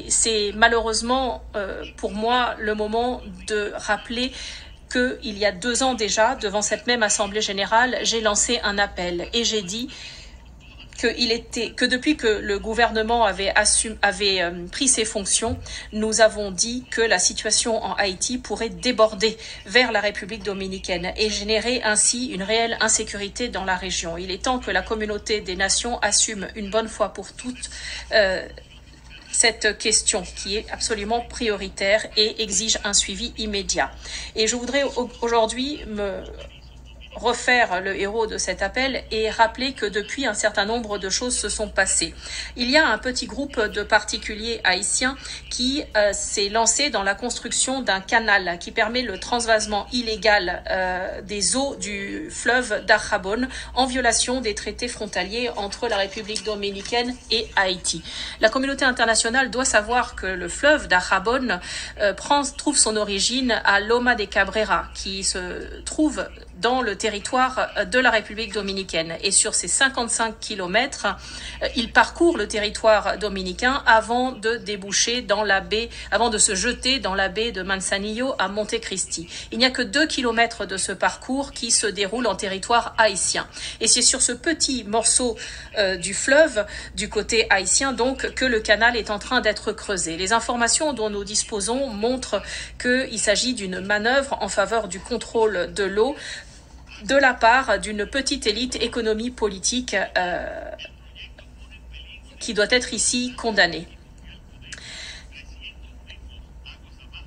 C'est malheureusement pour moi le moment de rappeler qu'il y a 2 ans déjà, devant cette même Assemblée générale, j'ai lancé un appel et j'ai dit que depuis que le gouvernement avait pris ses fonctions, nous avons dit que la situation en Haïti pourrait déborder vers la République dominicaine et générer ainsi une réelle insécurité dans la région. Il est temps que la communauté des nations assume une bonne fois pour toutes cette question qui est absolument prioritaire et exige un suivi immédiat. Et je voudrais aujourd'hui me refaire le héros de cet appel et rappeler que depuis un certain nombre de choses se sont passées. Il y a un petit groupe de particuliers haïtiens qui s'est lancé dans la construction d'un canal qui permet le transvasement illégal des eaux du fleuve d'Arjabón en violation des traités frontaliers entre la République dominicaine et Haïti. La communauté internationale doit savoir que le fleuve d'Arjabón trouve son origine à Loma de Cabrera, qui se trouve dans le territoire de la République dominicaine. Et sur ces 55 kilomètres, il parcourt le territoire dominicain avant de déboucher dans la baie, avant de se jeter dans la baie de Manzanillo à Montecristi. Il n'y a que 2 kilomètres de ce parcours qui se déroule en territoire haïtien. Et c'est sur ce petit morceau du fleuve, du côté haïtien donc, que le canal est en train d'être creusé. Les informations dont nous disposons montrent qu'il s'agit d'une manœuvre en faveur du contrôle de l'eau de la part d'une petite élite économie politique qui doit être ici condamnée.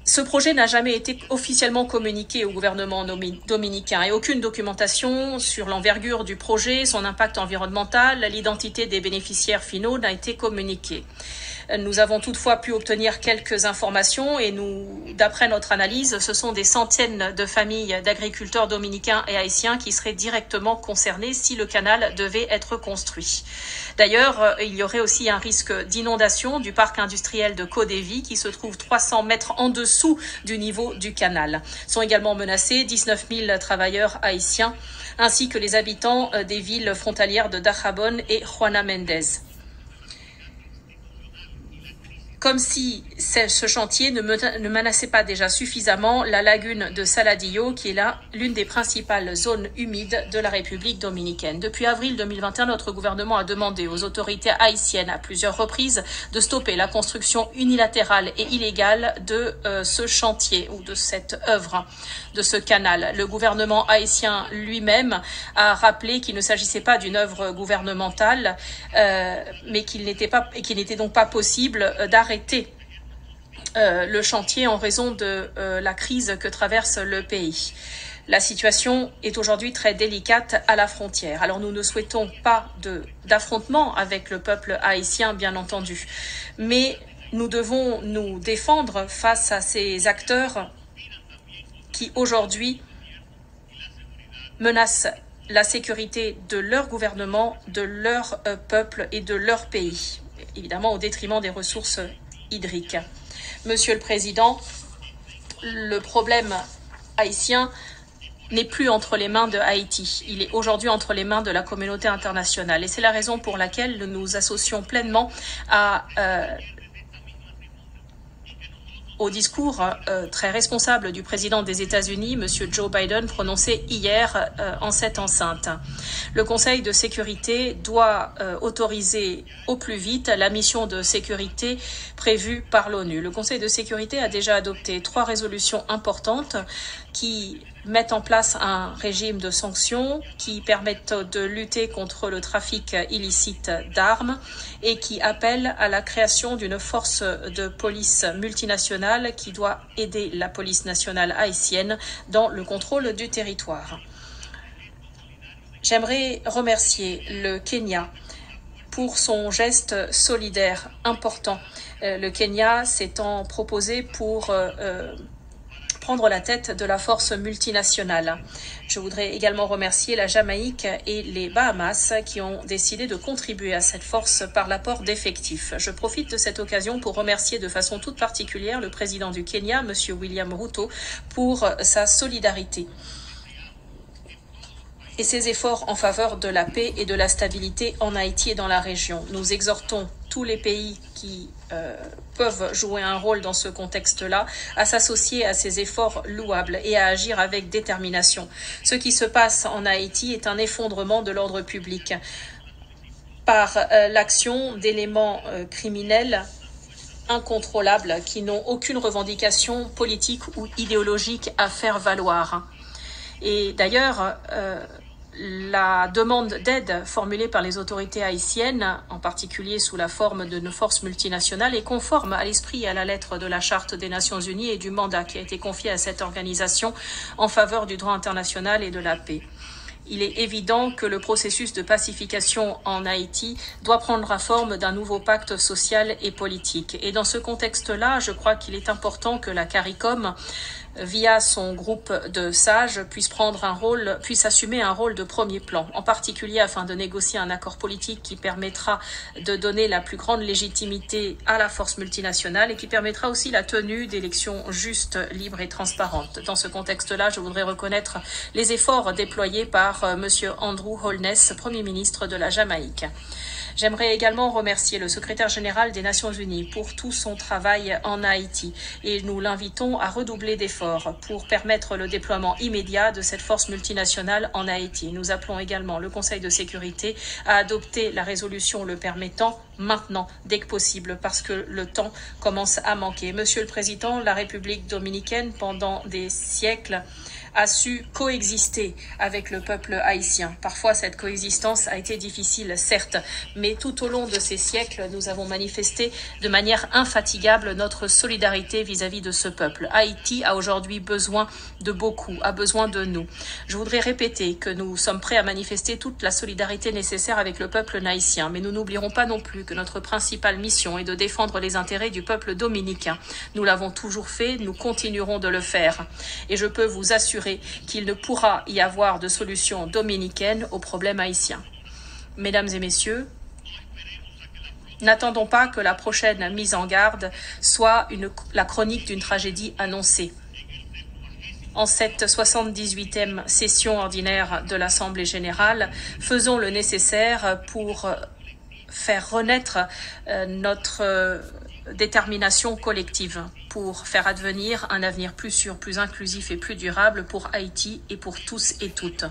Ce projet n'a jamais été officiellement communiqué au gouvernement dominicain et aucune documentation sur l'envergure du projet, son impact environnemental, l'identité des bénéficiaires finaux n'a été communiquée. Nous avons toutefois pu obtenir quelques informations et d'après notre analyse, ce sont des centaines de familles d'agriculteurs dominicains et haïtiens qui seraient directement concernés si le canal devait être construit. D'ailleurs, il y aurait aussi un risque d'inondation du parc industriel de Codévi qui se trouve 300 mètres en dessous du niveau du canal. Sont également menacés 19 000 travailleurs haïtiens ainsi que les habitants des villes frontalières de Dajabón et Juana Méndez. Comme si ce chantier ne menaçait pas déjà suffisamment la lagune de Saladillo, qui est là l'une des principales zones humides de la République dominicaine. Depuis avril 2021, notre gouvernement a demandé aux autorités haïtiennes à plusieurs reprises de stopper la construction unilatérale et illégale de ce chantier ou de cette œuvre, de ce canal. Le gouvernement haïtien lui-même a rappelé qu'il ne s'agissait pas d'une œuvre gouvernementale, mais qu'il n'était donc pas possible d'arrêter le chantier en raison de la crise que traverse le pays. La situation est aujourd'hui très délicate à la frontière. Alors nous ne souhaitons pas d'affrontement avec le peuple haïtien, bien entendu, mais nous devons nous défendre face à ces acteurs qui aujourd'hui menacent la sécurité de leur gouvernement, de leur peuple et de leur pays, évidemment au détriment des ressources hydrique. Monsieur le Président, le problème haïtien n'est plus entre les mains de Haïti. Il est aujourd'hui entre les mains de la communauté internationale. Et c'est la raison pour laquelle nous nous associons pleinement au discours très responsable du président des États-Unis, M. Joe Biden, prononcé hier en cette enceinte. Le Conseil de sécurité doit autoriser au plus vite la mission de sécurité prévue par l'ONU. Le Conseil de sécurité a déjà adopté 3 résolutions importantes qui mettent en place un régime de sanctions qui permettent de lutter contre le trafic illicite d'armes et qui appellent à la création d'une force de police multinationale qui doit aider la police nationale haïtienne dans le contrôle du territoire. J'aimerais remercier le Kenya pour son geste solidaire important. Le Kenya s'étant proposé pour prendre la tête de la force multinationale. Je voudrais également remercier la Jamaïque et les Bahamas qui ont décidé de contribuer à cette force par l'apport d'effectifs. Je profite de cette occasion pour remercier de façon toute particulière le président du Kenya, M. William Ruto, pour sa solidarité et ses efforts en faveur de la paix et de la stabilité en Haïti et dans la région. Nous exhortons tous les pays qui peuvent jouer un rôle dans ce contexte-là à s'associer à ces efforts louables et à agir avec détermination. Ce qui se passe en Haïti est un effondrement de l'ordre public par l'action d'éléments criminels incontrôlables qui n'ont aucune revendication politique ou idéologique à faire valoir. Et d'ailleurs, la demande d'aide formulée par les autorités haïtiennes, en particulier sous la forme de nos forces multinationales, est conforme à l'esprit et à la lettre de la Charte des Nations Unies et du mandat qui a été confié à cette organisation en faveur du droit international et de la paix. Il est évident que le processus de pacification en Haïti doit prendre la forme d'un nouveau pacte social et politique. Et dans ce contexte-là, je crois qu'il est important que la CARICOM, via son groupe de sages, puisse assumer un rôle de premier plan, en particulier afin de négocier un accord politique qui permettra de donner la plus grande légitimité à la force multinationale et qui permettra aussi la tenue d'élections justes, libres et transparentes. Dans ce contexte-là, je voudrais reconnaître les efforts déployés par Monsieur Andrew Holness, Premier ministre de la Jamaïque. J'aimerais également remercier le secrétaire général des Nations Unies pour tout son travail en Haïti et nous l'invitons à redoubler d'efforts pour permettre le déploiement immédiat de cette force multinationale en Haïti. Nous appelons également le Conseil de sécurité à adopter la résolution le permettant maintenant, dès que possible, parce que le temps commence à manquer. Monsieur le Président, la République dominicaine, pendant des siècles, a su coexister avec le peuple haïtien. Parfois, cette coexistence a été difficile, certes, mais tout au long de ces siècles, nous avons manifesté de manière infatigable notre solidarité vis-à-vis de ce peuple. Haïti a aujourd'hui besoin de beaucoup, a besoin de nous. Je voudrais répéter que nous sommes prêts à manifester toute la solidarité nécessaire avec le peuple haïtien, mais nous n'oublierons pas non plus que notre principale mission est de défendre les intérêts du peuple dominicain. Nous l'avons toujours fait, nous continuerons de le faire. Et je peux vous assurer qu'il ne pourra y avoir de solution dominicaine au problème haïtien. Mesdames et messieurs, n'attendons pas que la prochaine mise en garde soit la chronique d'une tragédie annoncée. En cette 78e session ordinaire de l'Assemblée générale, faisons le nécessaire pour faire renaître notre détermination collective pour faire advenir un avenir plus sûr, plus inclusif et plus durable pour Haïti et pour tous et toutes.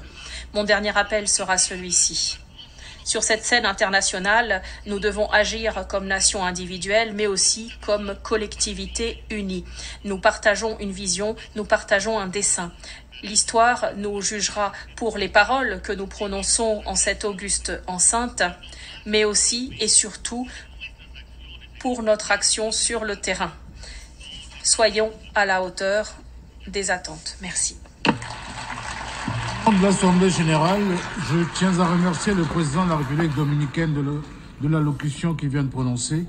Mon dernier appel sera celui-ci. Sur cette scène internationale, nous devons agir comme nation individuelle, mais aussi comme collectivité unie. Nous partageons une vision, nous partageons un dessein. L'histoire nous jugera pour les paroles que nous prononçons en cette auguste enceinte, mais aussi et surtout pour notre action sur le terrain. Soyons à la hauteur des attentes. Merci. Au nom de l'Assemblée générale, je tiens à remercier le président de la République dominicaine de l'allocution qu'il vient de prononcer.